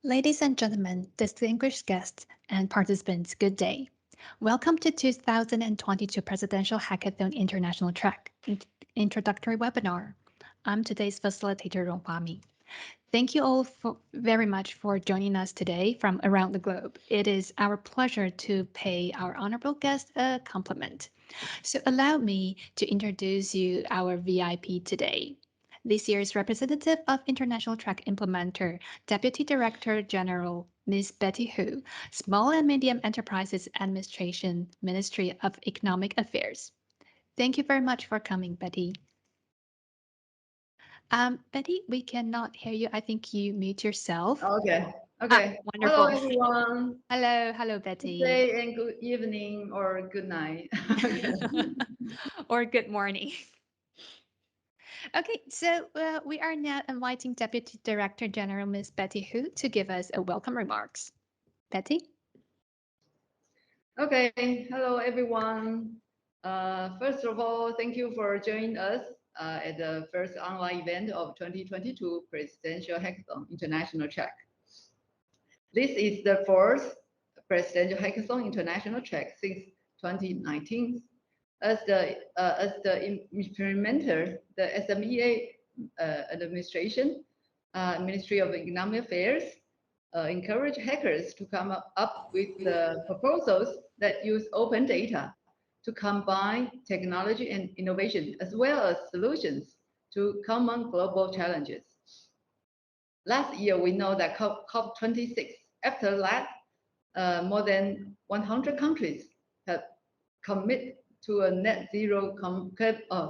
Ladies and gentlemen, distinguished guests and participants, good day. Welcome to 2022 Presidential Hackathon International Track Introductory Webinar. I'm today's facilitator, Ronghua Mi. Thank you all very much for joining us today from around the globe. It is our pleasure to pay our honorable guest a compliment. So allow me to introduce you our VIP today. This year's representative of International Track Implementer, Deputy Director General, Ms. Betty Hu, Small and Medium Enterprises Administration, Ministry of Economic Affairs. Thank you very much for coming, Betty. Betty, we cannot hear you. I think you mute yourself. Okay. Wonderful. Hello, everyone. Hello, Good Betty. day and good evening or good night. Or good morning. Okay, so we are now inviting Deputy Director General Ms. Betty Hu to give us a welcome remarks. Betty? Okay. Hello, everyone. First of all, thank you for joining us at the first online event of 2022 Presidential Hackathon International Track. This is the fourth Presidential Hackathon International Track since 2019. As the implementer, the SMEA administration, Ministry of Economic Affairs, encourage hackers to come up with proposals that use open data to combine technology and innovation, as well as solutions to common global challenges. Last year, we know that COP26, after that, more than 100 countries have committed to a net zero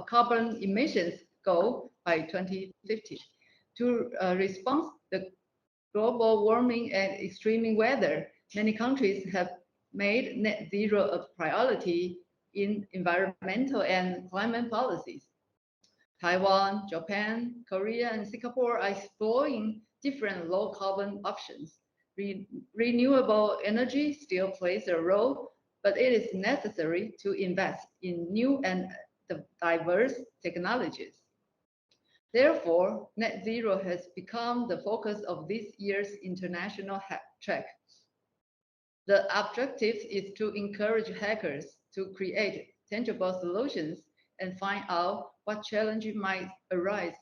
carbon emissions goal by 2050. To respond the global warming and extreme weather, many countries have made net zero a priority in environmental and climate policies. Taiwan, Japan, Korea, and Singapore are exploring different low carbon options. Renewable energy still plays a role, but it is necessary to invest in new and diverse technologies. Therefore, net zero has become the focus of this year's international track. The objective is to encourage hackers to create tangible solutions and find out what challenges might arise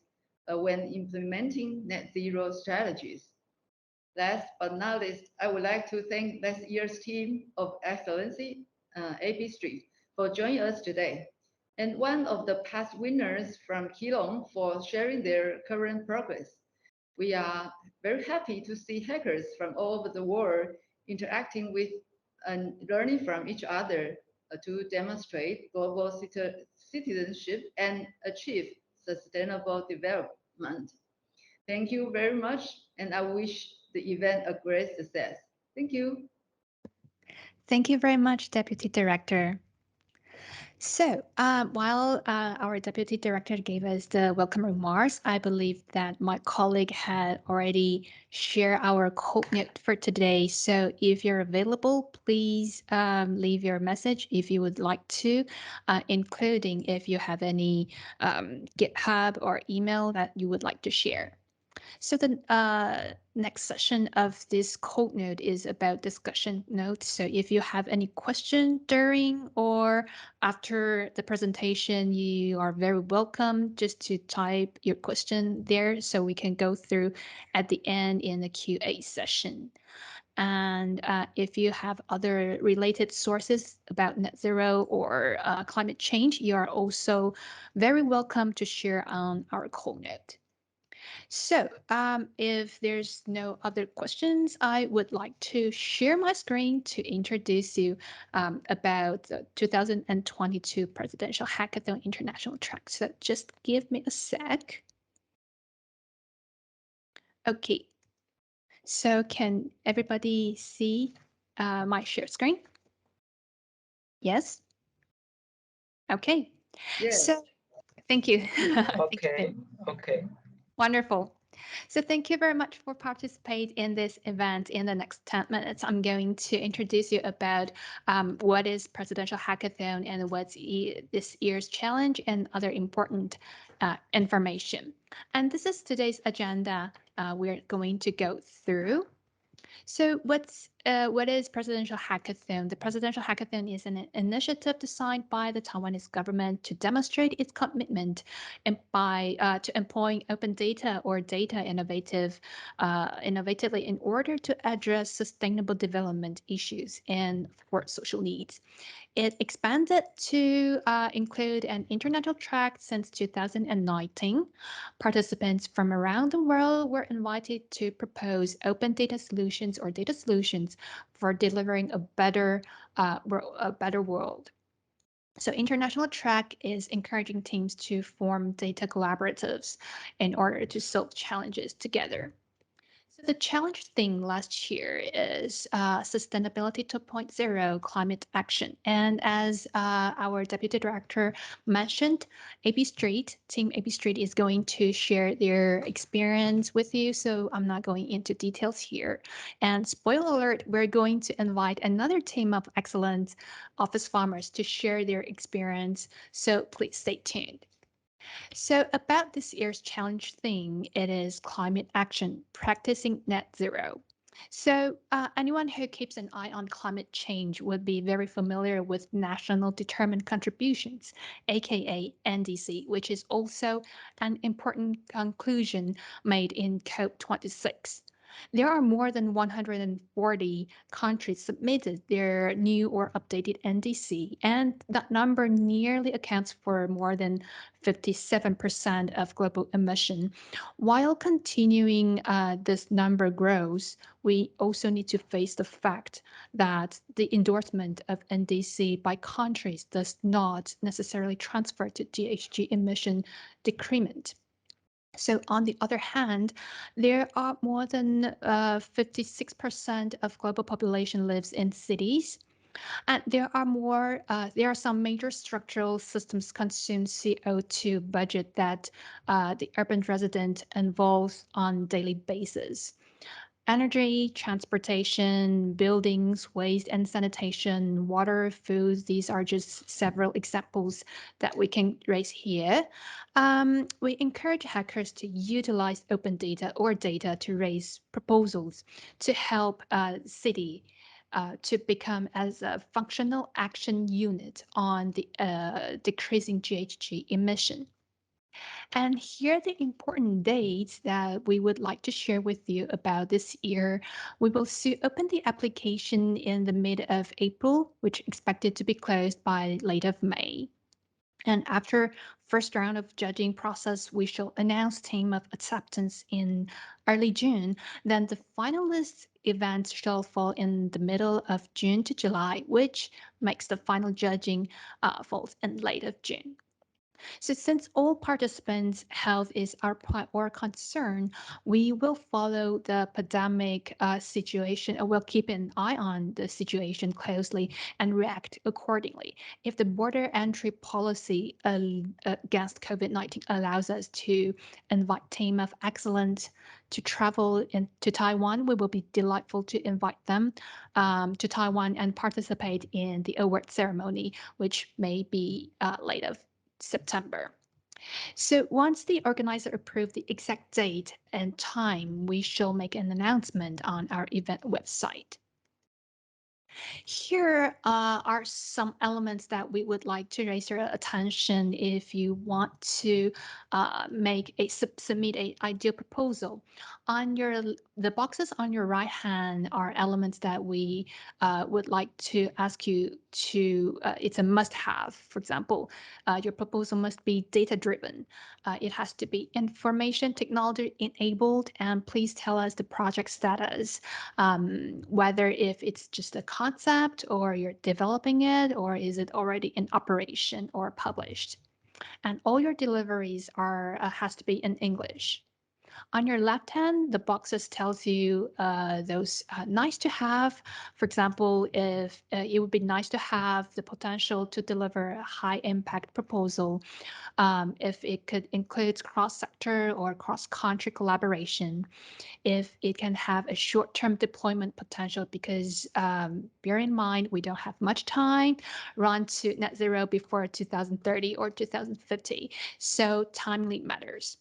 when implementing net zero strategies. Last but not least, I would like to thank last year's team of Excellency, AB Street, for joining us today, and one of the past winners from Keelung for sharing their current progress. We are very happy to see hackers from all over the world interacting with and learning from each other to demonstrate global citizenship and achieve sustainable development. Thank you very much, and I wish the event a great success. Thank you. Thank you very much, Deputy Director. So while our Deputy Director gave us the welcome remarks, I believe that my colleague had already shared our code note for today. So if you're available, please leave your message if you would like to, including if you have any GitHub or email that you would like to share. So the next session of this code note is about discussion notes. So if you have any question during or after the presentation, you are very welcome just to type your question there so we can go through at the end in the QA session. And if you have other related sources about net zero or climate change, you are also very welcome to share on our code note. So if there's no other questions, I would like to share my screen to introduce you about the 2022 Presidential Hackathon International Track. So just give me a sec. Okay. So can everybody see my share screen? Yes? Okay. Yes. So thank you. Okay, okay. Wonderful. So thank you very much for participating in this event. In the next 10 minutes, I'm going to introduce you about what is Presidential Hackathon and what's this year's challenge and other important information. And this is today's agenda we're going to go through. So, what is Presidential Hackathon? The Presidential Hackathon is an initiative designed by the Taiwanese government to demonstrate its commitment and by to employing open data or data innovatively in order to address sustainable development issues and for social needs. It expanded to include an international track since 2019. Participants from around the world were invited to propose open data solutions or data solutions for delivering a better world. So, international track is encouraging teams to form data collaboratives in order to solve challenges together. So the challenge thing last year is Sustainability 2.0 climate action. And as our deputy director mentioned, Team AB Street is going to share their experience with you. So I'm not going into details here. And spoiler alert, we're going to invite another team of excellent office farmers to share their experience. So please stay tuned. So, about this year's challenge theme, it is climate action, practicing net zero. So, anyone who keeps an eye on climate change would be very familiar with National Determined Contributions, aka NDC, which is also an important conclusion made in COP26. There are more than 140 countries submitted their new or updated NDC, and that number nearly accounts for more than 57% of global emission. While continuing this number grows, we also need to face the fact that the endorsement of NDC by countries does not necessarily transfer to GHG emission decrement. So, on the other hand, there are more than 56% of global population lives in cities, and there are some major structural systems consume CO2 budget that the urban resident involves on daily basis. Energy, transportation, buildings, waste and sanitation, water, foods, these are just several examples that we can raise here. We encourage hackers to utilize open data or data to raise proposals to help city to become as a functional action unit on the decreasing GHG emission. And here are the important dates that we would like to share with you about this year. We will soon open the application in the mid of April, which is expected to be closed by late of May. And after first round of judging process, we shall announce team of acceptance in early June. Then the finalist events shall fall in the middle of June to July, which makes the final judging falls in late of June. So, since all participants' health is our prior concern, we will follow the pandemic situation, or we'll keep an eye on the situation closely and react accordingly. If the border entry policy against COVID-19 allows us to invite team of excellence to travel to Taiwan, we will be delightful to invite them to Taiwan and participate in the award ceremony, which may be late of September. So once the organizer approved the exact date and time, we shall make an announcement on our event website. Here are some elements that we would like to raise your attention if you want to submit a ideal proposal. On the boxes on your right hand are elements that we would like to ask you to. It's a must-have. For example, your proposal must be data-driven. It has to be information technology enabled, and please tell us the project status, whether if it's just a concept or you're developing it, or is it already in operation or published. And all your deliveries are has to be in English. On your left hand, the boxes tells you those nice to have. For example, if it would be nice to have the potential to deliver a high impact proposal, if it could include cross sector or cross country collaboration, if it can have a short-term deployment potential, because bear in mind, we don't have much time, run to net zero before 2030 or 2050. So timely matters.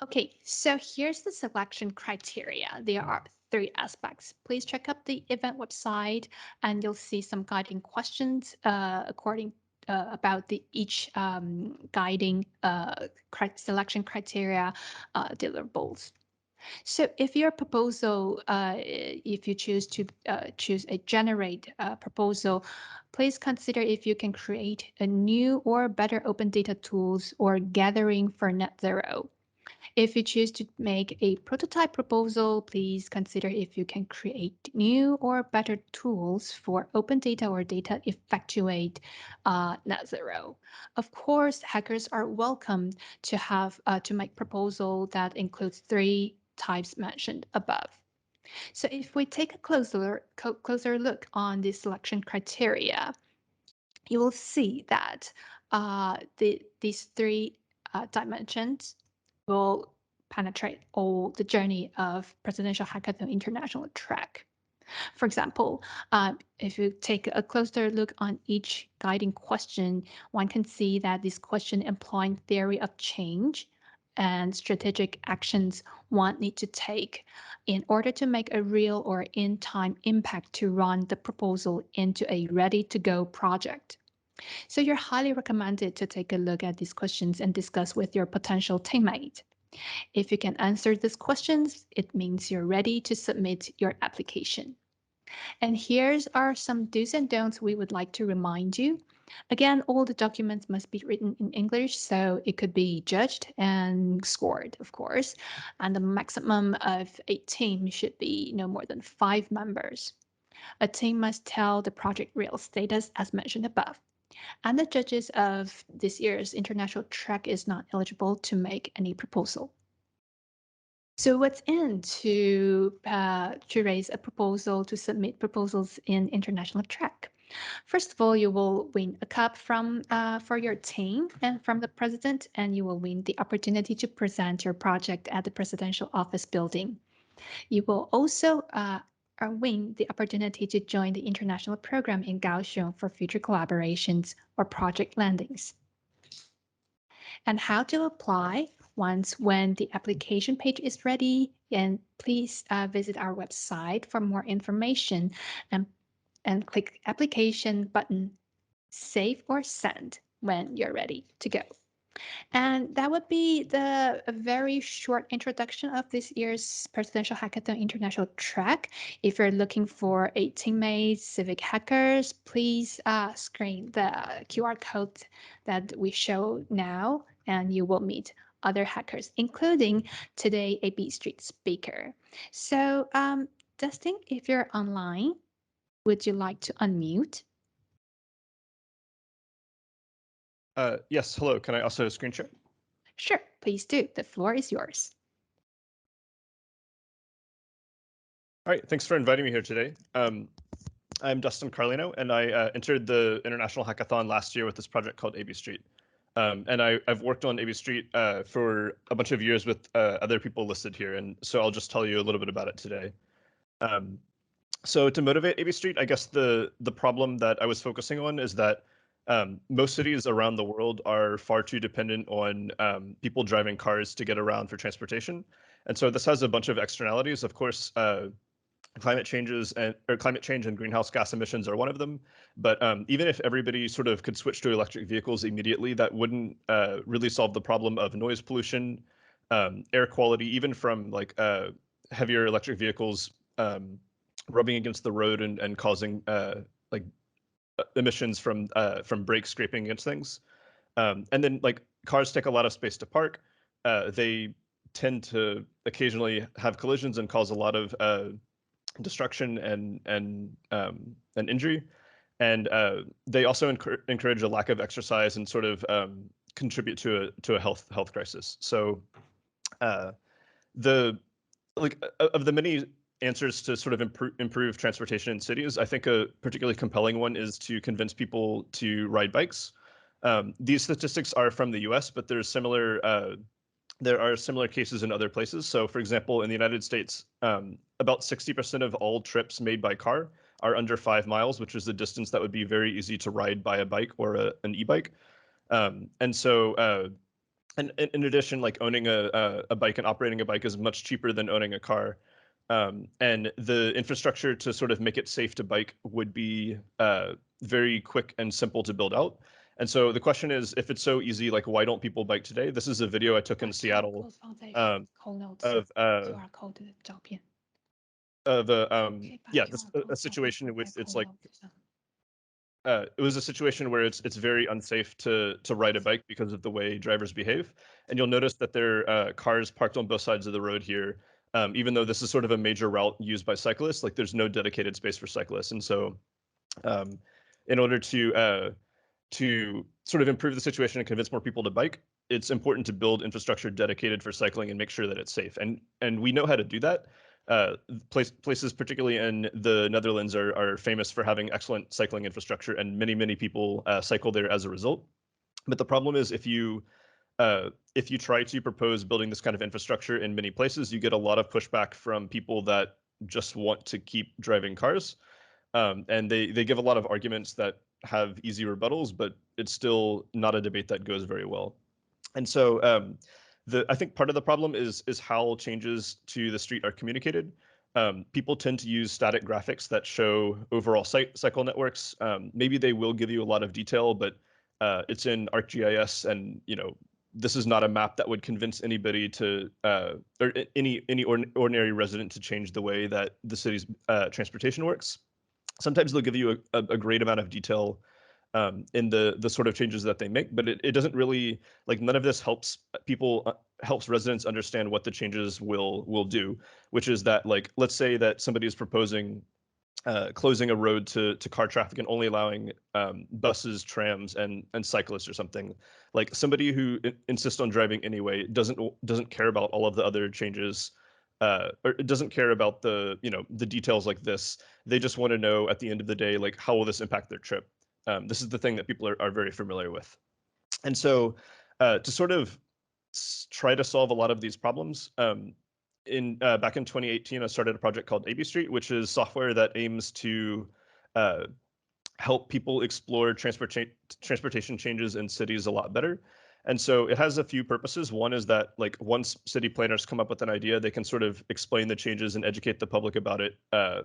Okay, so here's the selection criteria. There are three aspects. Please check out the event website, and you'll see some guiding questions about each guiding selection criteria deliverables. So if your proposal, if you choose to choose a generate proposal, please consider if you can create a new or better open data tools or gathering for net zero. If you choose to make a prototype proposal, please consider if you can create new or better tools for open data or data effectuate net zero. Of course, hackers are welcome to have to make proposal that includes three types mentioned above. So if we take a closer look on the selection criteria, you will see that these three dimensions will penetrate all the journey of Presidential Hackathon International track. For example, if you take a closer look on each guiding question, one can see that this question employing theory of change and strategic actions one need to take in order to make a real or in-time impact to run the proposal into a ready-to-go project. So you're highly recommended to take a look at these questions and discuss with your potential teammate. If you can answer these questions, it means you're ready to submit your application. And here's are some do's and don'ts we would like to remind you. Again, all the documents must be written in English, so it could be judged and scored, of course. And the maximum of a team should be no more than 5 members. A team must tell the project real status as mentioned above. And the judges of this year's international track is not eligible to make any proposal. So what's in to raise a proposal, to submit proposals in international track? First of all, you will win a cup for your team and from the president, and you will win the opportunity to present your project at the presidential office building. You will also win the opportunity to join the international program in Kaohsiung for future collaborations or project landings. And how to apply when the application page is ready, and please visit our website for more information and click application button, save or send when you're ready to go. And that would be a very short introduction of this year's Presidential Hackathon International track. If you're looking for a teammate, civic hackers, please screen the QR code that we show now, and you will meet other hackers, including today a B Street speaker. So, Dustin, if you're online, would you like to unmute? Yes, hello. Can I also screen share? Sure, please do. The floor is yours. All right, thanks for inviting me here today. I'm Dustin Carlino, and I entered the International Hackathon last year with this project called AB Street. And I've worked on AB Street for a bunch of years with other people listed here, and so I'll just tell you a little bit about it today. So to motivate AB Street, I guess the problem that I was focusing on is that most cities around the world are far too dependent on people driving cars to get around for transportation. And so this has a bunch of externalities. Of course, climate change and greenhouse gas emissions are one of them. But even if everybody sort of could switch to electric vehicles immediately, that wouldn't really solve the problem of noise pollution, air quality, even from like heavier electric vehicles rubbing against the road and causing like emissions from brakes scraping against things. And then like cars take a lot of space to park. They tend to occasionally have collisions and cause a lot of destruction and injury. And they also encourage a lack of exercise and sort of contribute to a health crisis. So the like of the many answers to sort of improve transportation in cities, I think a particularly compelling one is to convince people to ride bikes. These statistics are from the US, but there are similar cases in other places. So for example, in the United States, about 60% of all trips made by car are under 5 miles, which is a distance that would be very easy to ride by a bike or an e-bike. And so and in addition, like owning a bike and operating a bike is much cheaper than owning a car. And the infrastructure to sort of make it safe to bike would be very quick and simple to build out. And so the question is, if it's so easy, like why don't people bike today? This is a video I took in Seattle of yeah, a situation with it's like it was a situation where it's very unsafe to ride a bike because of the way drivers behave. And you'll notice that there are cars parked on both sides of the road here. Even though this is sort of a major route used by cyclists, like there's no dedicated space for cyclists. And so in order to sort of improve the situation and convince more people to bike, it's important to build infrastructure dedicated for cycling and make sure that it's safe. And we know how to do that. Places, particularly in the Netherlands, are famous for having excellent cycling infrastructure, and many people cycle there as a result. But the problem is if you try to propose building this kind of infrastructure in many places, you get a lot of pushback from people that just want to keep driving cars. And they give a lot of arguments that have easy rebuttals, but it's still not a debate that goes very well. And so I think part of the problem is how changes to the street are communicated. People tend to use static graphics that show overall cycle networks. Maybe they will give you a lot of detail, but it's in ArcGIS, and this is not a map that would convince anybody to or any ordinary resident to change the way that the city's transportation works. Sometimes they'll give you a great amount of detail in the sort of changes that they make, but it doesn't really, like, none of this helps helps residents understand what the changes will do, which is that, like, let's say that somebody is proposing closing a road to car traffic and only allowing buses, trams, and cyclists or something. Like, somebody who insists on driving anyway doesn't care about all of the other changes, or it doesn't care about the the details like this. They just want to know at the end of the day, like, how will this impact their trip? This is the thing that people are very familiar with. And so to sort of try to solve a lot of these problems, back in 2018, I started a project called AB Street, which is software that aims to help people explore transportation changes in cities a lot better. And so it has a few purposes. One is that, like, once city planners come up with an idea, they can sort of explain the changes and educate the public about it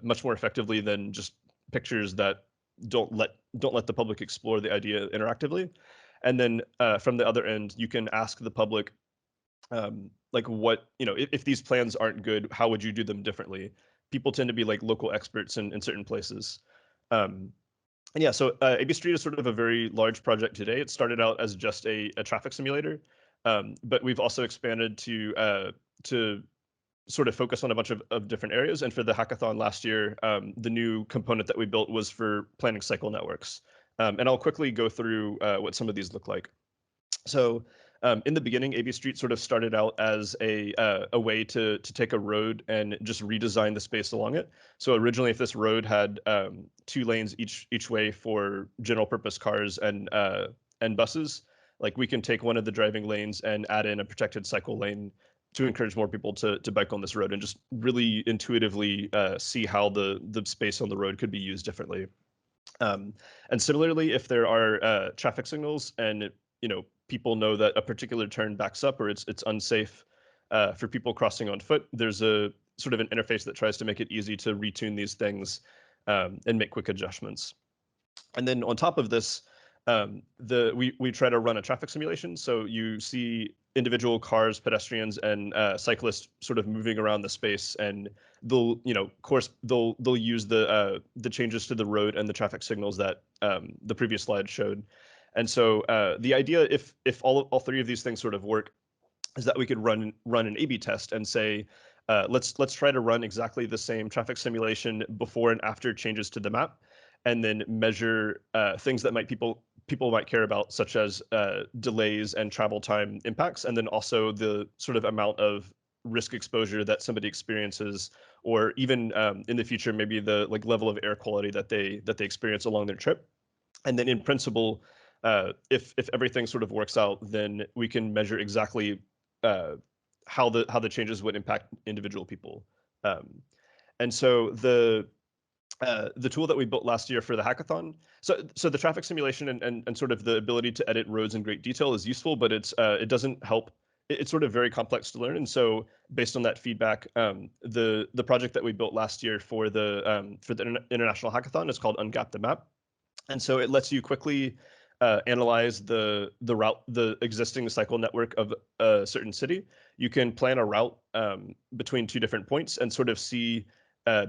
much more effectively than just pictures that don't let the public explore the idea interactively. And then from the other end, you can ask the public, like, what, if these plans aren't good, how would you do them differently? People tend to be like local experts in certain places. And yeah, so AB Street is sort of a very large project today. It started out as just a traffic simulator, but we've also expanded to sort of focus on a bunch of different areas. And for the hackathon last year, the new component that we built was for planning cycle networks. And I'll quickly go through what some of these look like. So in the beginning, AB Street sort of started out as a way to take a road and just redesign the space along it. So originally, if this road had 2 lanes each way for general purpose cars and buses, like, we can take one of the driving lanes and add in a protected cycle lane to encourage more people to bike on this road, and just really intuitively see how the space on the road could be used differently. And similarly, if there are traffic signals and people know that a particular turn backs up or it's unsafe for people crossing on foot, there's a sort of an interface that tries to make it easy to retune these things and make quick adjustments. And then on top of this, we try to run a traffic simulation. So you see individual cars, pedestrians, and cyclists sort of moving around the space, and they'll of course they'll use the changes to the road and the traffic signals that the previous slide showed. And so the idea, if all 3 of these things sort of work, is that we could run an A/B test and say, let's try to run exactly the same traffic simulation before and after changes to the map, and then measure things that people might care about, such as delays and travel time impacts, and then also the sort of amount of risk exposure that somebody experiences, or even in the future, maybe the level of air quality that they experience along their trip. And then in principle, if everything sort of works out, then we can measure exactly how the changes would impact individual people. And so the tool that we built last year for the hackathon, so the traffic simulation and sort of the ability to edit roads in great detail is useful, but it doesn't help it's sort of very complex to learn. And so based on that feedback, the project that we built last year for the International Hackathon is called Ungap the Map. And so it lets you quickly analyze the route, the existing cycle network of a certain city. You can plan a route between two different points and sort of see,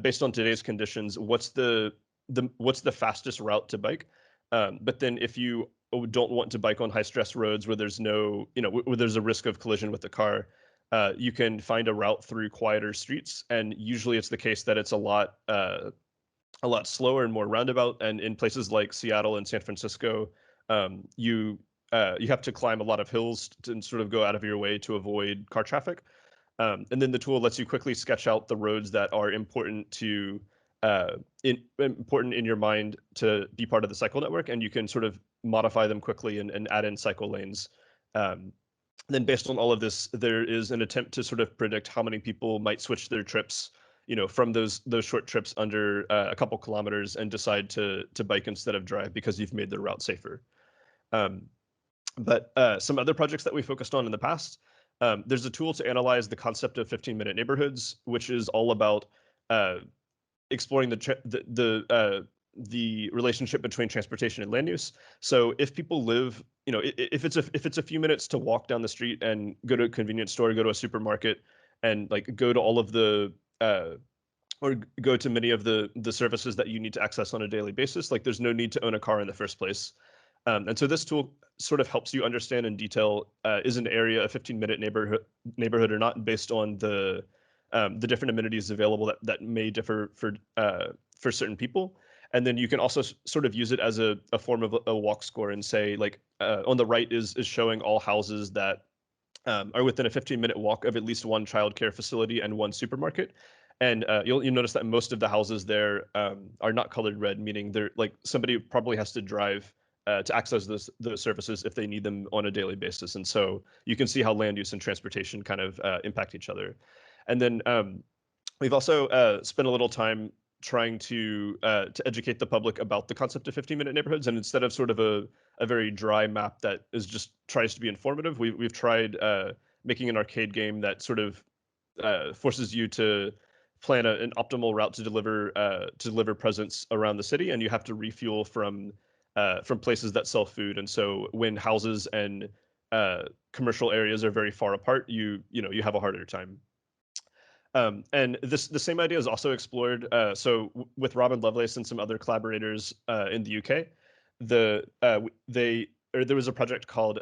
based on today's conditions, what's the fastest route to bike. But then if you don't want to bike on high stress roads where there's no, where there's a risk of collision with the car, you can find a route through quieter streets. And usually it's the case that it's a lot slower and more roundabout. And in places like Seattle and San Francisco, you have to climb a lot of hills and sort of go out of your way to avoid car traffic. And then the tool lets you quickly sketch out the roads that are important to important in your mind to be part of the cycle network, and you can sort of modify them quickly and add in cycle lanes. Then based on all of this, there is an attempt to sort of predict how many people might switch their trips, from those short trips under a couple kilometers and decide to bike instead of drive because you've made the route safer. But some other projects that we focused on in the past, there's a tool to analyze the concept of 15-minute neighborhoods, which is all about exploring the relationship between transportation and land use. So if people live, if it's a few minutes to walk down the street and go to a convenience store, go to a supermarket, and like go to all of the or go to many of the services that you need to access on a daily basis, like there's no need to own a car in the first place. And so this tool sort of helps you understand in detail, is an area a 15-minute neighborhood or not, based on the different amenities available that may differ for certain people. And then you can also sort of use it as a form of a walk score and say, like, on the right is showing all houses that are within a 15-minute walk of at least one childcare facility and one supermarket. And you'll notice that most of the houses there are not colored red, meaning they're like somebody probably has to drive to access those services if they need them on a daily basis. And so you can see how land use and transportation kind of impact each other. And then we've also spent a little time trying to educate the public about the concept of 15-minute neighborhoods. And instead of sort of a very dry map that is just tries to be informative, we've tried making an arcade game that sort of forces you to plan an optimal route to deliver presents around the city, and you have to refuel from places that sell food. And so when houses and commercial areas are very far apart, you have a harder time. And the same idea is also explored. So with Robin Lovelace and some other collaborators in the UK, there was a project called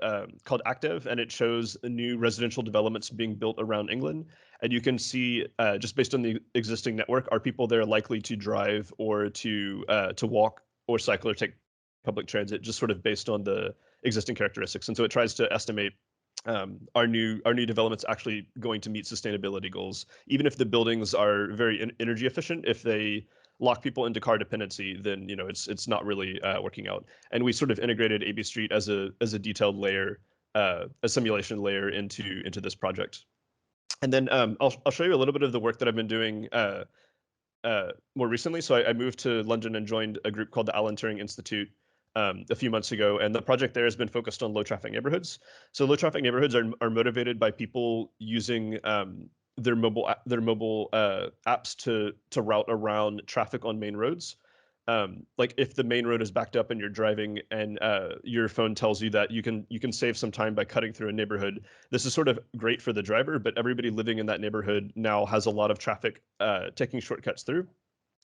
Active, and it shows new residential developments being built around England. And you can see, just based on the existing network, are people there likely to drive or to walk or cycle or take public transit, just sort of based on the existing characteristics. And so it tries to estimate, are new developments actually going to meet sustainability goals, even if the buildings are very energy efficient. If they lock people into car dependency, then it's not really working out. And we sort of integrated AB Street as a detailed layer, a simulation layer into this project. And then I'll show you a little bit of the work that I've been doing more recently. So I moved to London and joined a group called the Alan Turing Institute a few months ago, and the project there has been focused on low traffic neighborhoods. So low traffic neighborhoods are motivated by people using their mobile apps to route around traffic on main roads. Like if the main road is backed up and you're driving, and your phone tells you that you can save some time by cutting through a neighborhood. This is sort of great for the driver, but everybody living in that neighborhood now has a lot of traffic taking shortcuts through.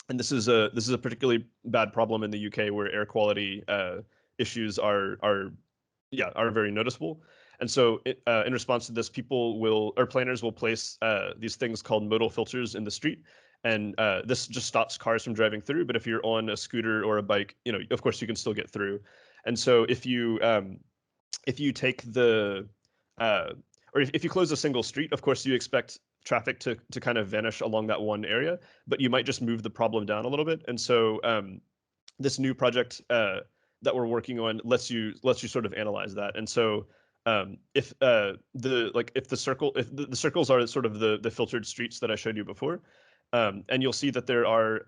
And this is a particularly bad problem in the UK, where air quality issues are very noticeable. And so in response to this, planners will place these things called modal filters in the street. And this just stops cars from driving through. But if you're on a scooter or a bike, of course you can still get through. And so if you take or if you close a single street, of course you expect traffic to kind of vanish along that one area, but you might just move the problem down a little bit. And so this new project that we're working on lets you sort of analyze that. And so if the circles are sort of the filtered streets that I showed you before, and you'll see that there are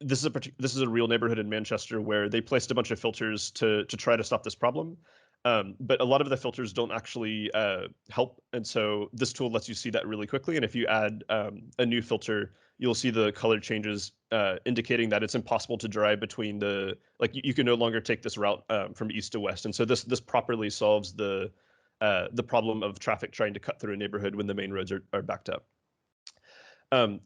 this is a real neighborhood in Manchester where they placed a bunch of filters to try to stop this problem. but a lot of the filters don't actually help. And so this tool lets you see that really quickly. And if you add a new filter, you'll see the color changes indicating that it's impossible to drive between the, like you can no longer take this route from east to west. And so this properly solves the problem of traffic trying to cut through a neighborhood when the main roads are backed up.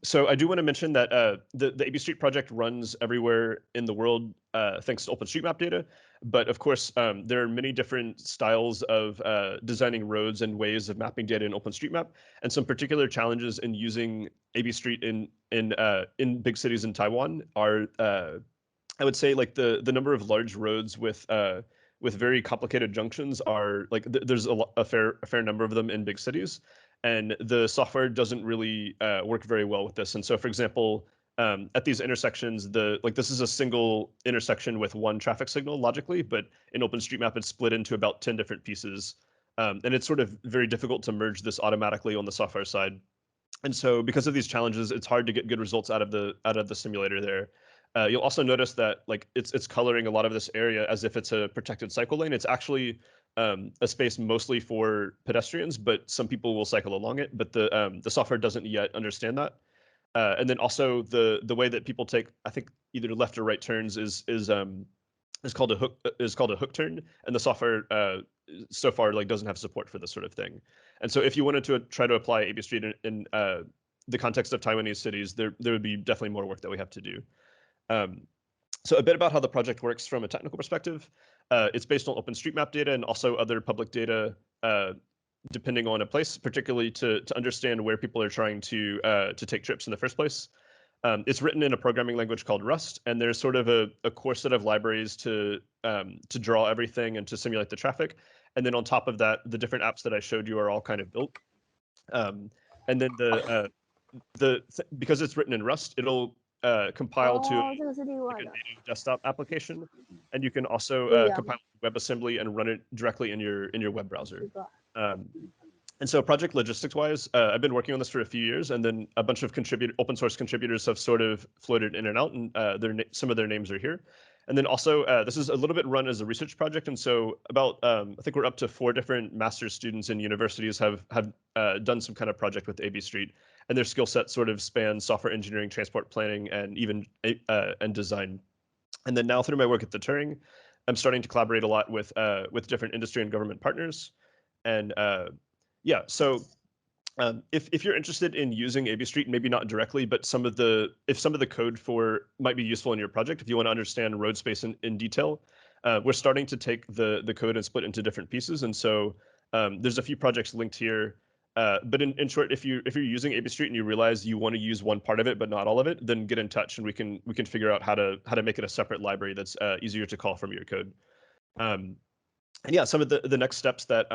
So I do want to mention that the AB Street project runs everywhere in the world thanks to OpenStreetMap data. But of course, there are many different styles of designing roads and ways of mapping data in OpenStreetMap, and some particular challenges in using AB Street in big cities in Taiwan are, I would say, like the number of large roads with very complicated junctions are like there's a fair number of them in big cities, and the software doesn't really work very well with this. And so, for example, at these intersections, this is a single intersection with one traffic signal logically, but in OpenStreetMap it's split into about 10 different pieces, and it's sort of very difficult to merge this automatically on the software side. And so, because of these challenges, it's hard to get good results out of the simulator there. You'll also notice that like it's coloring a lot of this area as if it's a protected cycle lane. It's actually a space mostly for pedestrians, but some people will cycle along it. But the software doesn't yet understand that. And then also the way that people take, I think, either left or right turns is called a hook turn, and the software so far like doesn't have support for this sort of thing. And so if you wanted to try to apply AB Street in the context of Taiwanese cities, there would be definitely more work that we have to do. So a bit about how the project works from a technical perspective. It's based on OpenStreetMap data and also other public data, depending on a place, particularly to understand where people are trying to take trips in the first place. It's written in a programming language called Rust, and there's sort of a core set of libraries to draw everything and to simulate the traffic. And then on top of that, the different apps that I showed you are all kind of built. And then because it's written in Rust, it'll compile to like a native desktop application, and you can also compile WebAssembly and run it directly in your web browser. And so project logistics wise, I've been working on this for a few years, and then a bunch of open source contributors have sort of floated in and out, and some of their names are here. And then also, this is a little bit run as a research project, and so about I think we're up to 4 different master's students in universities have done some kind of project with AB Street, and their skill set sort of spans software engineering, transport planning, and even and design. And then now through my work at the Turing, I'm starting to collaborate a lot with different industry and government partners, and yeah, so if you're interested in using AB Street, maybe not directly, but some of the code for might be useful in your project, if you want to understand road space in detail, we're starting to take the code and split into different pieces. And so there's a few projects linked here. But in short, if you're using AB Street and you realize you want to use one part of it but not all of it, then get in touch and we can figure out how to make it a separate library that's easier to call from your code. And yeah, some of the next steps that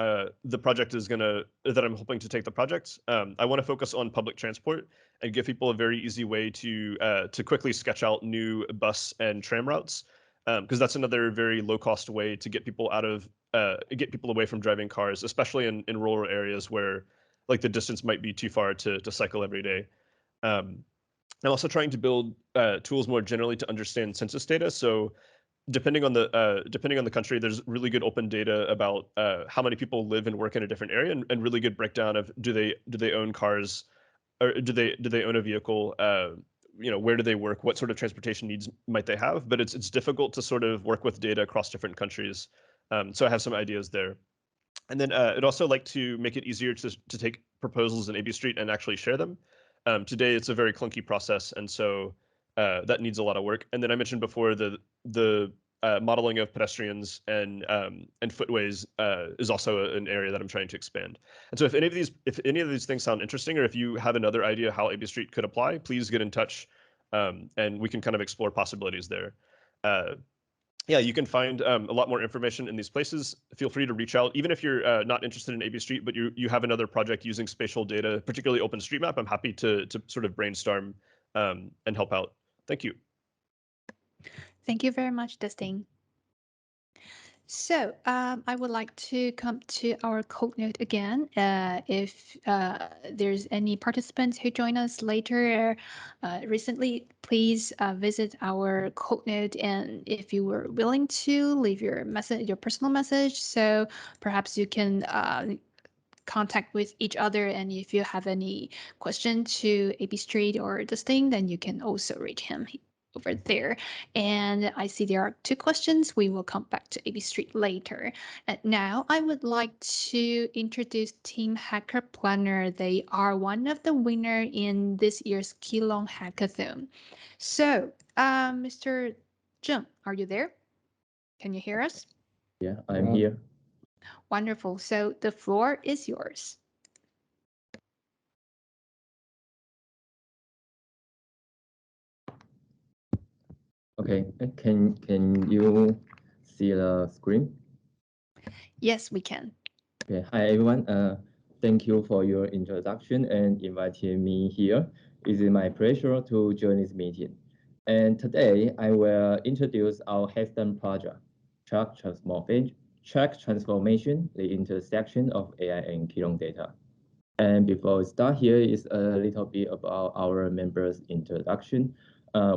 the project that I'm hoping to take the project. I want to focus on public transport and give people a very easy way to quickly sketch out new bus and tram routes, because that's another very low cost way to get people away from driving cars, especially in rural areas where like the distance might be too far to cycle every day. I'm also trying to build tools more generally to understand census data. So depending on the country, there's really good open data about how many people live and work in a different area, and really good breakdown of do they own cars, or do they own a vehicle? Where do they work? What sort of transportation needs might they have? But it's difficult to sort of work with data across different countries. So I have some ideas there. And then I'd also like to make it easier to take proposals in AB Street and actually share them. Today it's a very clunky process, and so that needs a lot of work. And then I mentioned before the modeling of pedestrians and footways is also an area that I'm trying to expand. And so if any of these things sound interesting, or if you have another idea how AB Street could apply, please get in touch, and we can kind of explore possibilities there. Yeah, you can find a lot more information in these places. Feel free to reach out, even if you're not interested in AB Street, but you have another project using spatial data, particularly OpenStreetMap. I'm happy to sort of brainstorm and help out. Thank you. Thank you very much, Dustin. So I would like to come to our code note again. If there's any participants who join us later recently, please visit our code note. And if you were willing to leave your message, your personal message, so perhaps you can contact with each other. And if you have any question to AB Street or this thing, then you can also reach him over there. And I see there are two questions. We will come back to AB Street later. And now I would like to introduce Team Hacker Planner. They are one of the winner in this year's Keelong Hackathon. So, Mr. Zheng, are you there? Can you hear us? Yeah, I'm here. Wonderful. So the floor is yours. Okay, can you see the screen? Yes, we can. Okay, hi everyone. Thank you for your introduction and inviting me here. It is my pleasure to join this meeting. And today I will introduce our Hackathon project, Track Transformation, the intersection of AI and Keelong data. And before we start, here is a little bit about our members' introduction.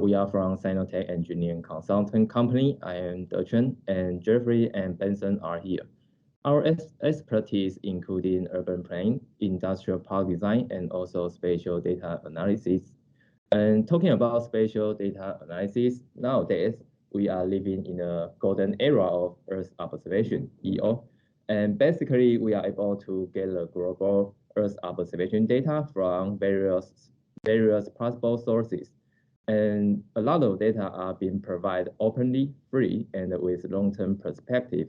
We are from Sinotech Engineering Consulting Company. I am Dechen, and Jeffrey and Benson are here. Our expertise including urban planning, industrial park design, and also spatial data analysis. And talking about spatial data analysis, nowadays, we are living in a golden era of Earth observation, EO. And basically, we are able to get the global Earth observation data from various possible sources. And a lot of data are being provided openly, free, and with long-term perspective.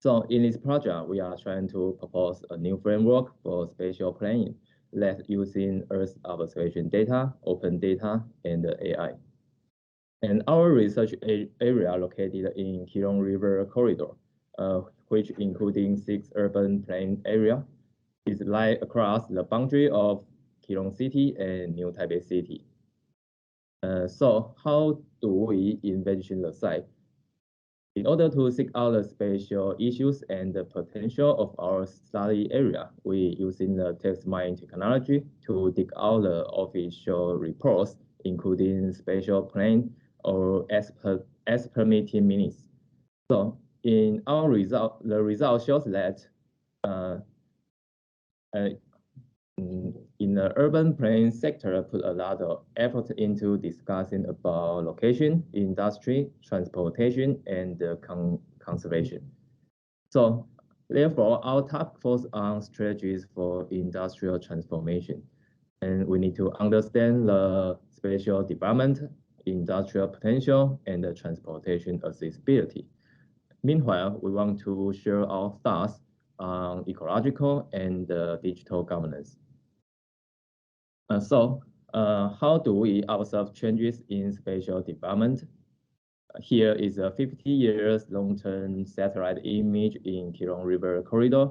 So in this project, we are trying to propose a new framework for spatial planning that using Earth observation data, open data, and AI. And our research area located in Keelong River Corridor, which including 6 urban plain area, is lie across the boundary of Keelong City and New Taipei City. So how do we envision the site? In order to seek out the spatial issues and the potential of our study area, we using the text mining technology to dig out the official reports, including spatial plan or as per meeting minutes. So in our result, the result shows that in the urban planning sector, put a lot of effort into discussing about location, industry, transportation, and conservation. So therefore, our task force on strategies for industrial transformation. And we need to understand the spatial development, industrial potential, and the transportation accessibility. Meanwhile, we want to share our thoughts on ecological and digital governance. So how do we observe changes in spatial development? Here is a 50 years long-term satellite image in Keelong River Corridor.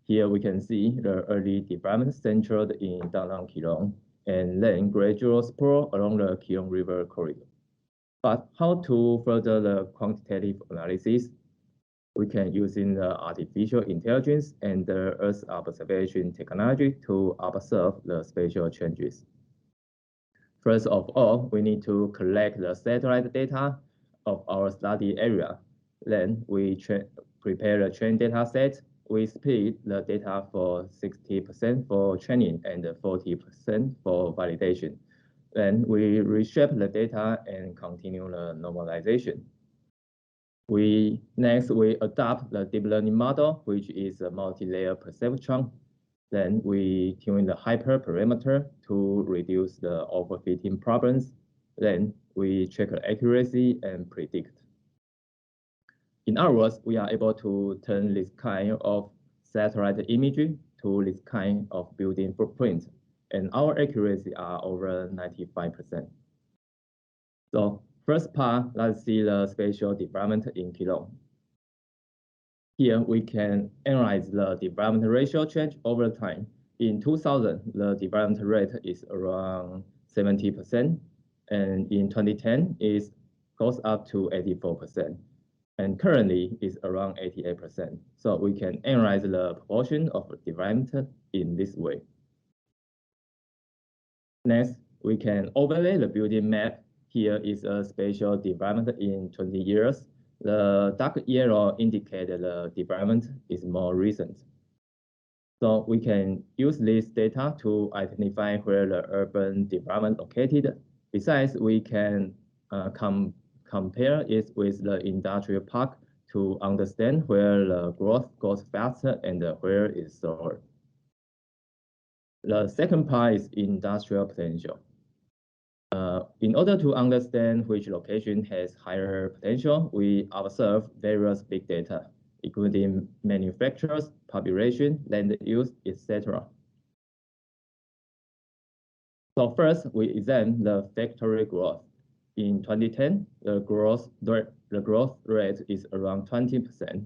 Here we can see the early development centered in downtown Keelong and then gradual sprawl along the Keelong River Corridor. But how to further the quantitative analysis? We can using the artificial intelligence and the Earth observation technology to observe the spatial changes. First of all, we need to collect the satellite data of our study area. Then we prepare the train data set. We split the data for 60% for training and 40% for validation. Then we reshape the data and continue the normalization. Next, we adopt the deep learning model, which is a multi-layer perceptron. Then we tune the hyperparameter to reduce the overfitting problems. Then we check the accuracy and predict. In other words, we are able to turn this kind of satellite imagery to this kind of building footprint. And our accuracy are over 95%. So first part, let's see the spatial development in Keelong. Here we can analyze the development ratio change over time. In 2000, the development rate is around 70%, and in 2010, it goes up to 84%. and currently is around 88%. So we can analyze the proportion of development in this way. Next, we can overlay the building map. Here is a spatial development in 20 years. The dark yellow indicates the development is more recent. So we can use this data to identify where the urban development located. Besides, we can compare it with the industrial park to understand where the growth goes faster and where it's slower. The second part is industrial potential. In order to understand which location has higher potential, we observe various big data, including manufacturers, population, land use, etc. So first, we examine the factory growth. In 2010, the growth rate is around 20%,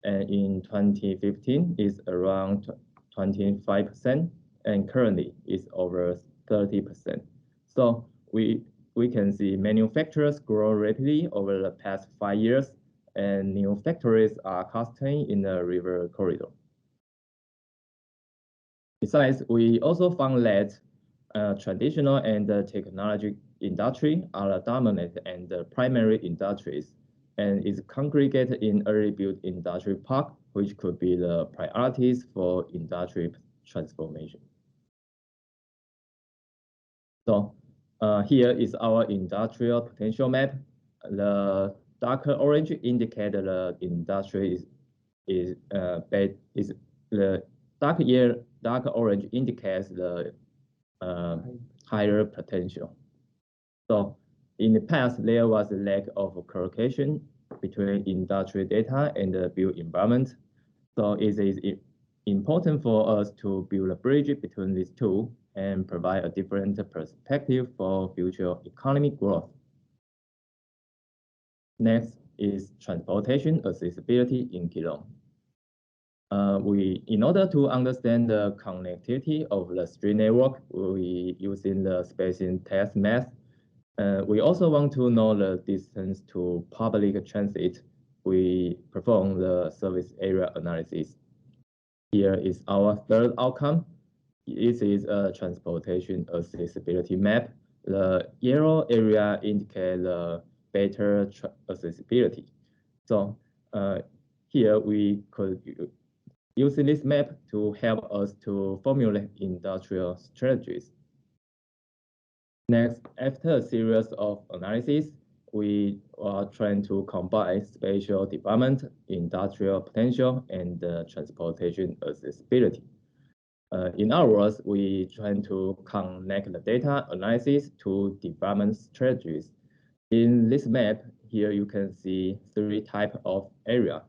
and in 2015 is around 25%, and currently is over 30%. So we can see manufacturers grow rapidly over the past 5 years, and new factories are clustering in the river corridor. Besides, we also found that traditional and technology industry are the dominant and primary industries, and is congregated in early built industry park, which could be the priorities for industry transformation. So here is our industrial potential map. The darker orange indicates the industry is the dark orange indicates the higher potential. So in the past, there was a lack of correlation between industry data and the built environment. So it is important for us to build a bridge between these two and provide a different perspective for future economic growth. Next is transportation accessibility in Keelung. In order to understand the connectivity of the street network, we using the spacing test method. We also want to know the distance to public transit. We perform the service area analysis. Here is our third outcome. This is a transportation accessibility map. The yellow area indicates the better accessibility. So here we could use this map to help us to formulate industrial strategies. Next, after a series of analysis, we are trying to combine spatial development, industrial potential, and transportation accessibility. In other words, we try to connect the data analysis to development strategies. In this map, here you can see 3 types of area.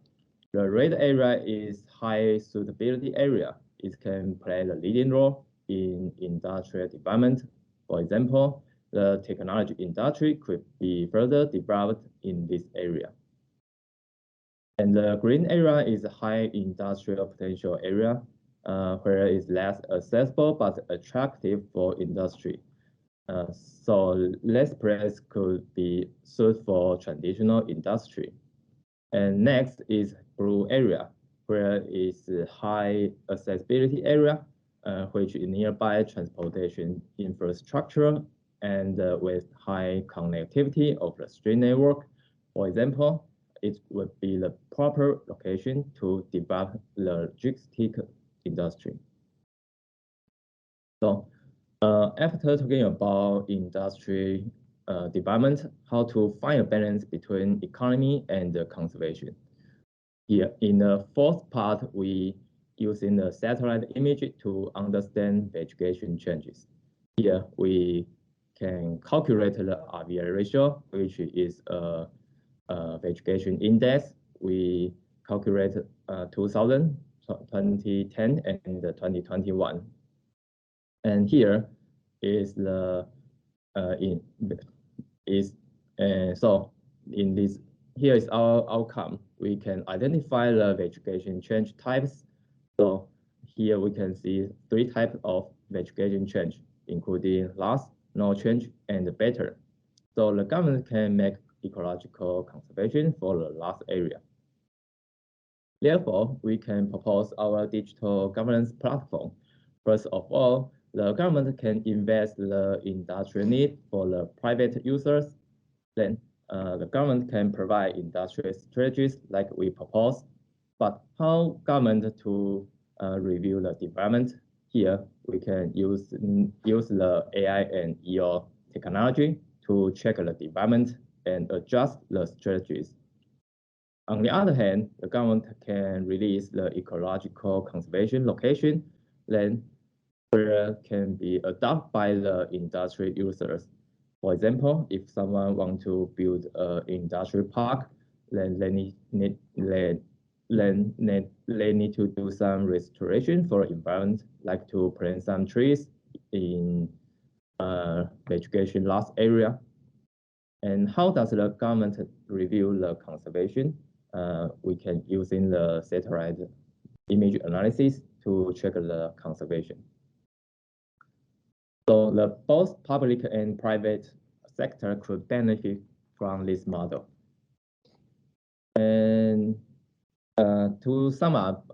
The red area is high suitability area. It can play the leading role in industrial development. For example, the technology industry could be further developed in this area. And the green area is a high industrial potential area, where it's less accessible but attractive for industry. So less place could be suited for traditional industry. And next is blue area, where is high accessibility area, which is nearby transportation infrastructure and with high connectivity of the street network. For example, it would be the proper location to develop the logistic industry. So after talking about industry development, how to find a balance between economy and conservation. Here in the fourth part, we using the satellite image to understand vegetation changes. Here we can calculate the RVA ratio, which is a vegetation index. We calculate 2000, 2010, and 2021. And here is the so in this, here is our outcome. We can identify the vegetation change types. So here we can see 3 types of vegetation change, including loss, no change, and better. So the government can make ecological conservation for the large area. Therefore, we can propose our digital governance platform. First of all, the government can invest the industrial need for the private users. Then the government can provide industrial strategies like we propose. But how government to review the development? Here, we can use the AI and EO technology to check the development and adjust the strategies. On the other hand, the government can release the ecological conservation location, then where can be adopted by the industrial users. For example, if someone wants to build an industrial park, then they need to do some restoration for environment, like to plant some trees in vegetation loss area. And how does the government review the conservation? We can using the satellite image analysis to check the conservation. So both public and private sector could benefit from this model. And to sum up,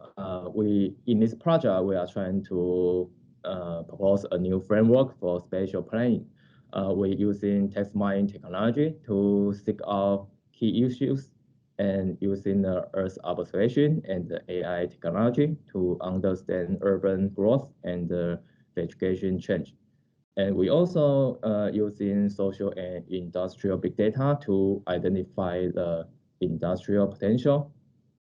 in this project, we are trying to propose a new framework for spatial planning. We're using text mining technology to seek out key issues and using the Earth observation and the AI technology to understand urban growth and the vegetation change. And we also using social and industrial big data to identify the industrial potential.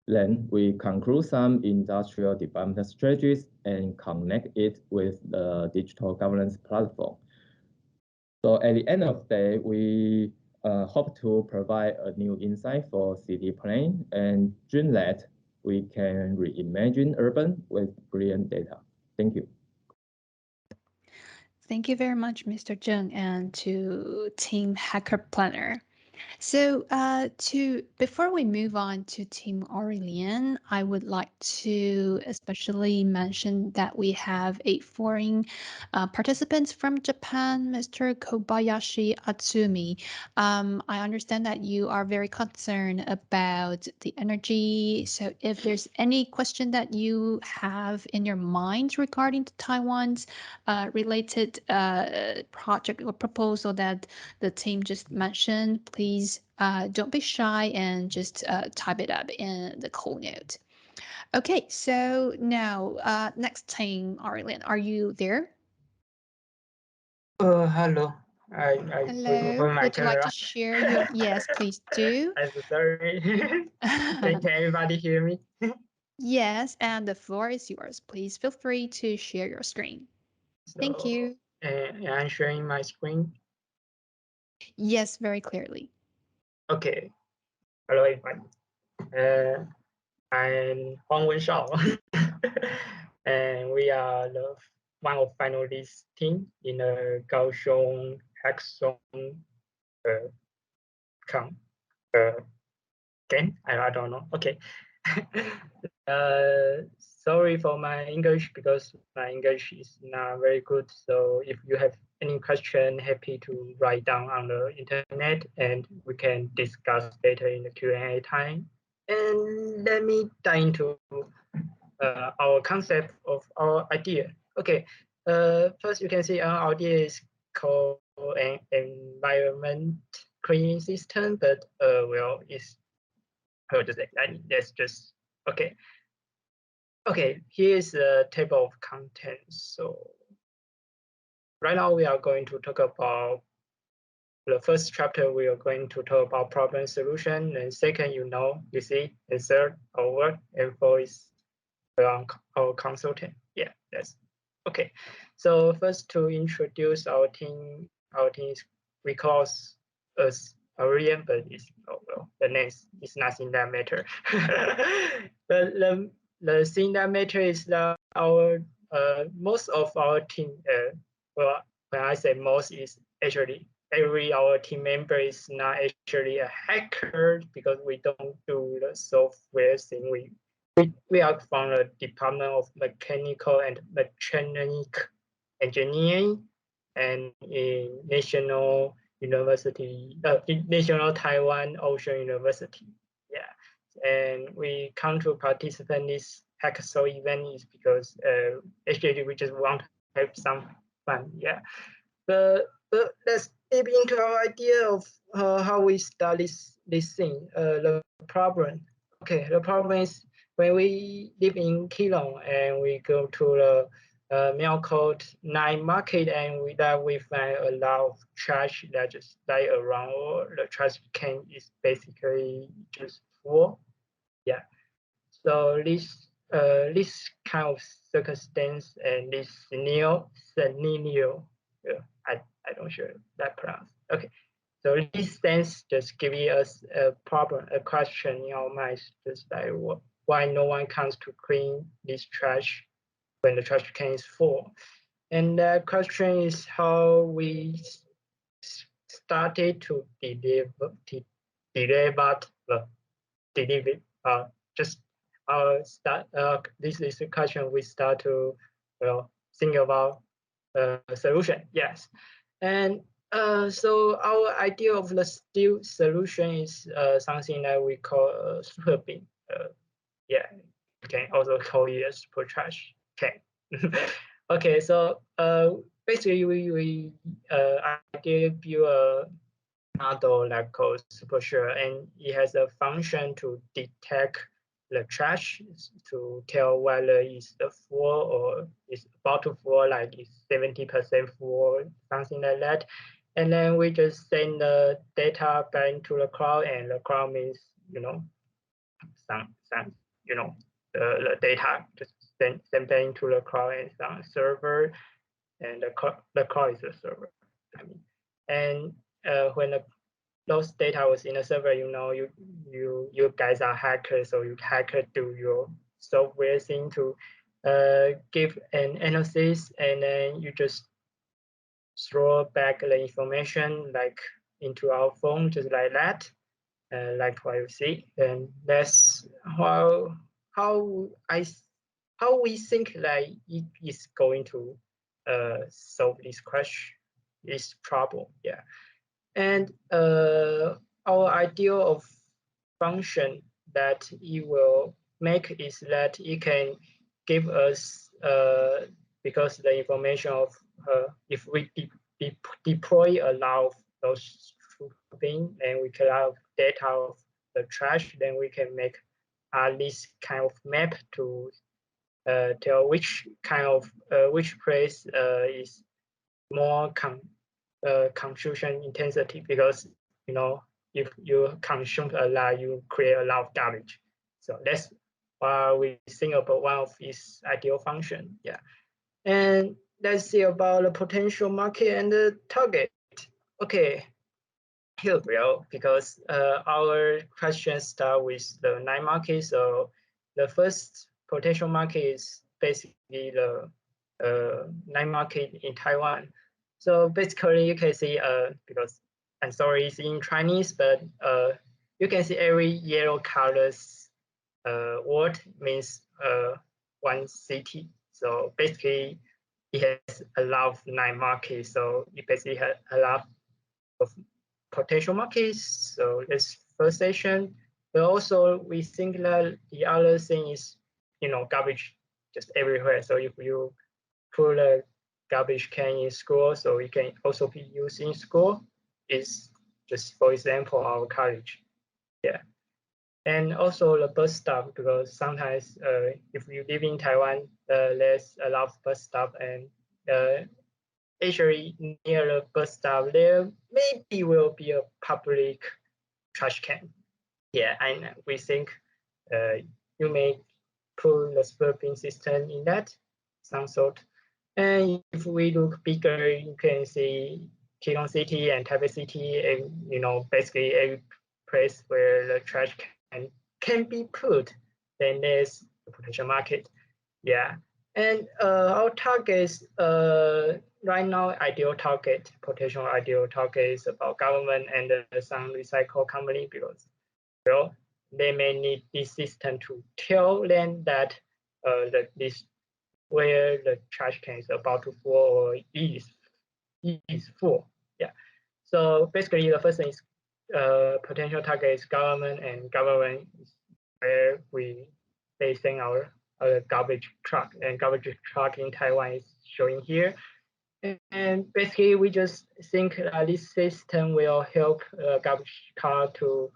Then we conclude some industrial development strategies and connect it with the digital governance platform. So at the end of the day, we hope to provide a new insight for city planning and dream that we can reimagine urban with brilliant data. Thank you. Thank you very much, Mr. Zheng, and to Team Hacker Planner. So before we move on to Team Aurelien, I would like to especially mention that we have a foreign participants from Japan, Mr. Kobayashi Atsumi. I understand that you are very concerned about the energy. So if there's any question that you have in your mind regarding the Taiwan's related project or proposal that the team just mentioned, please don't be shy and just type it up in the call note. Okay, so now next team, Aurelien, are you there? Hello. Hello. Would you like to share your? Yes, please do. I'm so sorry. Can everybody hear me? Yes, and the floor is yours. Please feel free to share your screen. Thank you. I'm sharing my screen. Yes, very clearly. Okay. Hello, everybody. I'm Huang Wenshao, and we are one of finalists team in the Kaohsiung Hackathon game. I don't know. Okay. Sorry for my English because my English is not very good. So if you have any question, happy to write down on the internet and we can discuss later in the Q&A time. And let me dive into our concept of our idea. Okay. First, you can see our idea is called an environment cleaning system, but well, it's how to say? That's just okay. Okay, here's the table of contents. So right now we are going to talk about the first chapter. We are going to talk about problem solution, and second, you see, and third, our work, and fourth is our consultant. Yeah, that's okay. So first, to introduce our team is we call us Aurelien, but it's well, the name is nothing that matter. But the thing that matter is that our most of our team, well, when I say most, is actually our team member is not actually a hacker because we don't do the software thing. We are from the Department of Mechanical and Electronic Engineering and in National University, National Taiwan Ocean University. Yeah, and we come to participate in this hackathon event is because actually we just want to have some fun. Yeah, but let's deep into our idea of how we start this thing. The problem. Okay, the problem is when we live in Keelung and we go to the mail code 9 market and we find a lot of trash that just lie around, or the trash can is basically just full. Yeah. So this kind of circumstance and this scenario, I don't sure that pronounce. Okay. So this sense just giving us a problem, a question in our minds, just like why no one comes to clean this trash when the trash can is full. And that question is how we started to deliver just start. This is the question we start to think about solution. Yes, and so our idea of the steel solution is something that we call super bin. Yeah, you can also call it a super trash can. Okay, so basically we idea build a model that called Spatial, and it has a function to detect the trash to tell whether it's full or it's about to full, like it's 70% full, something like that. And then we just send the data back into the cloud, and the cloud means some the data just send back into the cloud and some server, and the cloud is the server. I mean, and when those data was in the server, you guys are hackers, so you hacker do your software thing to give an analysis, and then you just throw back the information like into our phone, just like that, like what you see. And that's how we think that it is going to solve this question, this problem. Yeah. And our idea of function that it will make is that it can give us, because the information of if we deploy a lot of those things and we collect data of the trash, then we can make this kind of map to tell which kind of which place is more consumption intensity, because if you consume a lot, you create a lot of garbage. So that's why we think about one of its ideal function. Yeah, and let's see about the potential market and the target. Okay, here we go, because our questions start with the 9 market. So the first potential market is basically the 9 market in Taiwan. So basically, you can see because I'm sorry, it's in Chinese, but you can see every yellow colors word means one city. So basically, it has a lot of 9 markets. So it basically has a lot of potential markets. So that's first session. But also we think that the other thing is, garbage just everywhere. So if you put a garbage can in school, so it can also be used in school. Is just, for example, our college. Yeah. And also the bus stop, because sometimes if you live in Taiwan, there's a lot of bus stop, and actually near the bus stop, there maybe will be a public trash can. Yeah, and we think you may put the spurping system in that, some sort. And if we look bigger, you can see Keelung City and Taipei City, and basically every place where the trash can be put, then there's the potential market. Yeah, and our targets right now, potential ideal target is about government and some recycle company, because they may need this system to tell them that this where the trash can is about to full or is full. Yeah. So basically, the first thing is potential target is government, and government is where they send our garbage truck, and garbage truck in Taiwan is showing here. And basically, we just think this system will help garbage car to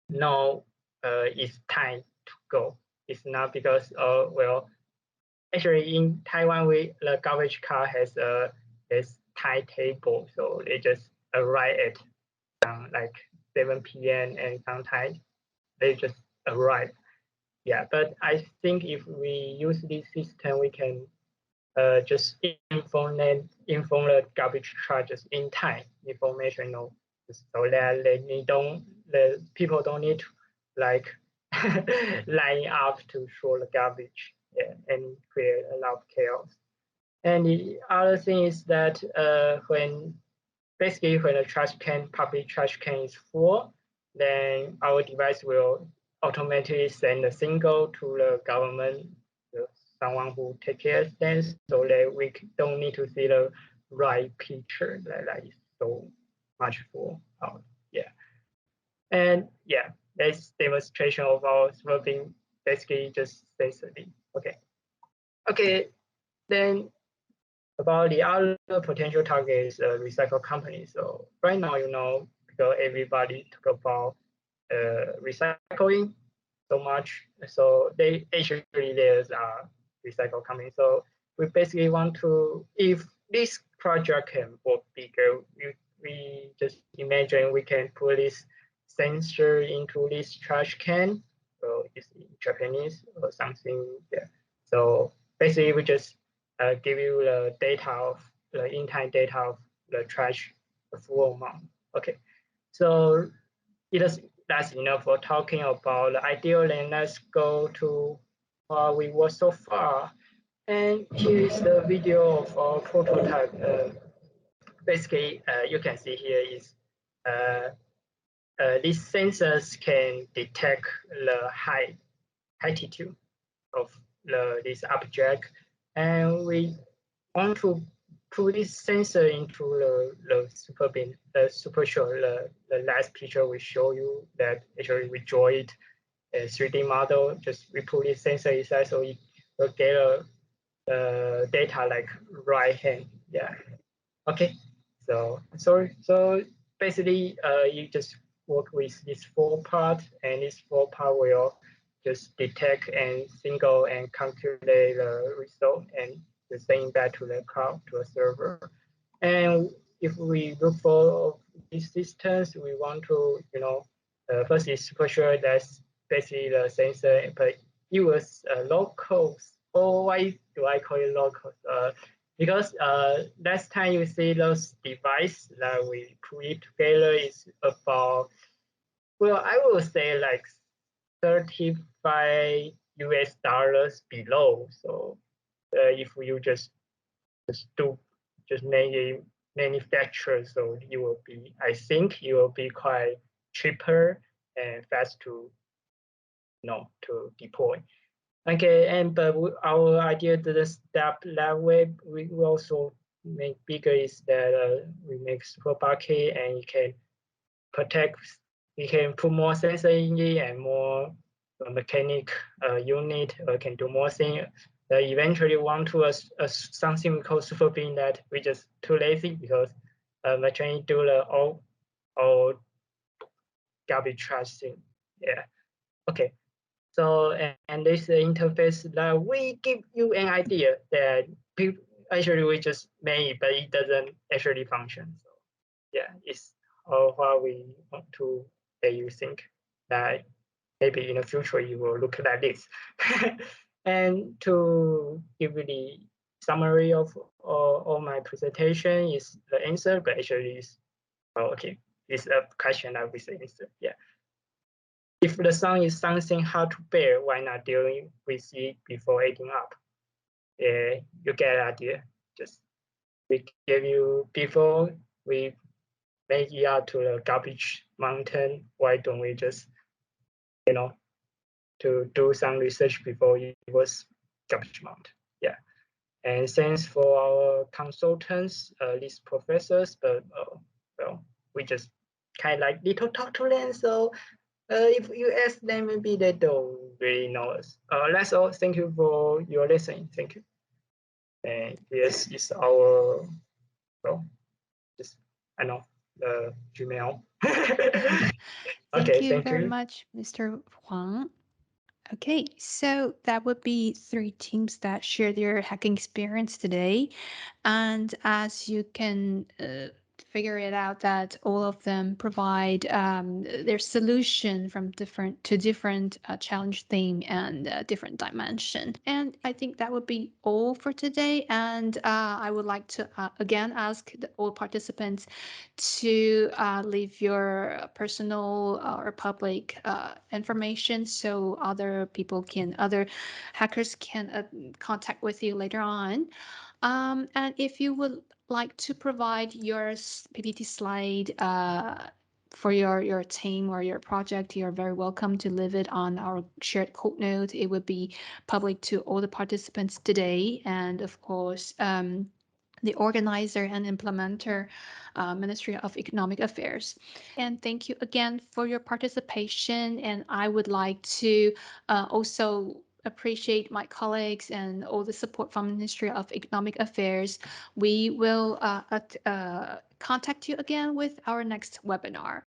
know it's time to go. It's not because well, actually in Taiwan, the garbage car has this timetable, so they just arrive at like 7 p.m. and sometimes they just arrive. Yeah, but I think if we use this system, we can just inform the garbage trucks in time information, so that the people don't need to like line up to throw the garbage, yeah, and create a lot of chaos. And the other thing is that when the public trash can is full, then our device will automatically send a signal to the government, someone who take care of things, so that we don't need to see the right picture that is so much full out. Yeah. And yeah, that's demonstration of our swapping, basically just sensory. Okay. Okay, then about the other potential target is recycle companies. So right now, because everybody talk about recycling so much, so there's a recycle company. So we basically want to, if this project can work bigger, we just imagine we can put this sensor into this trash can. So it's in Japanese or something there. So basically, we just give you the data of the in-time data of the trash full amount. Okay, so that's enough for talking about the ideal. Then let's go to what we worked so far. And here is the video of our prototype. Basically, you can see here is these sensors can detect the height altitude of this object, and we want to put this sensor into the super bin, the super short, the last picture we show you that actually we draw it a 3D model. Just we put this sensor inside, so it will get a data like right hand. Yeah. Okay. So sorry. So basically, you just work with this 4 part, and this 4 part will just detect and single and calculate the result and just send back to the cloud, to a server. And if we look for these systems, we want to, first is super sure that's basically the sensor, but it was local. Or why do I call it local? Because last time you see those devices that we put it together is about, well, I will say like 35 US dollars below. So if you just make a manufacture, so it will be, I think it will be quite cheaper and fast to deploy. Okay, but our idea didn't stop that way. We will also make bigger is that we make super bucket, and you can protect. You can put more sensor in it and more mechanic unit. Can do more things. Eventually, want to something we call super bin that we just too lazy because actually do the all garbage trash thing. Yeah. Okay. So, and this interface that we give you an idea that actually we just made, but it doesn't actually function. So yeah, it's what we want to let you think that maybe in the future you will look like this. And to give you the summary of all my presentation is the answer, but actually is, okay, it's a question that we say answer, yeah. If the song is something hard to bear, why not dealing with it before adding up? You get an idea. Just we give you before we make it out to the garbage mountain. Why don't we just, to do some research before it was garbage mountain? Yeah. And thanks for our consultants, these professors, but So we just kind of like little talk to them. So if you ask them, maybe they don't really know us. That's all. Thank you for your listening. Thank you. And yes, it's our, well, just, I know, the Gmail. Thank Okay, you thank very you. much, Mr. Huang. Okay, so that would be 3 teams that share their hacking experience today. And as you can figure it out, that all of them provide their solution from different challenge theme and different dimension. And I think that would be all for today. And I would like to again ask all participants to leave your personal or public information so other hackers can contact with you later on. And if you would like to provide your PPT slide for your team or your project, you're very welcome to leave it on our shared code note. It would be public to all the participants today. And of course, the organizer and implementer, Ministry of Economic Affairs. And thank you again for your participation. And I would like to also appreciate my colleagues and all the support from Ministry of Economic Affairs. We will contact you again with our next webinar.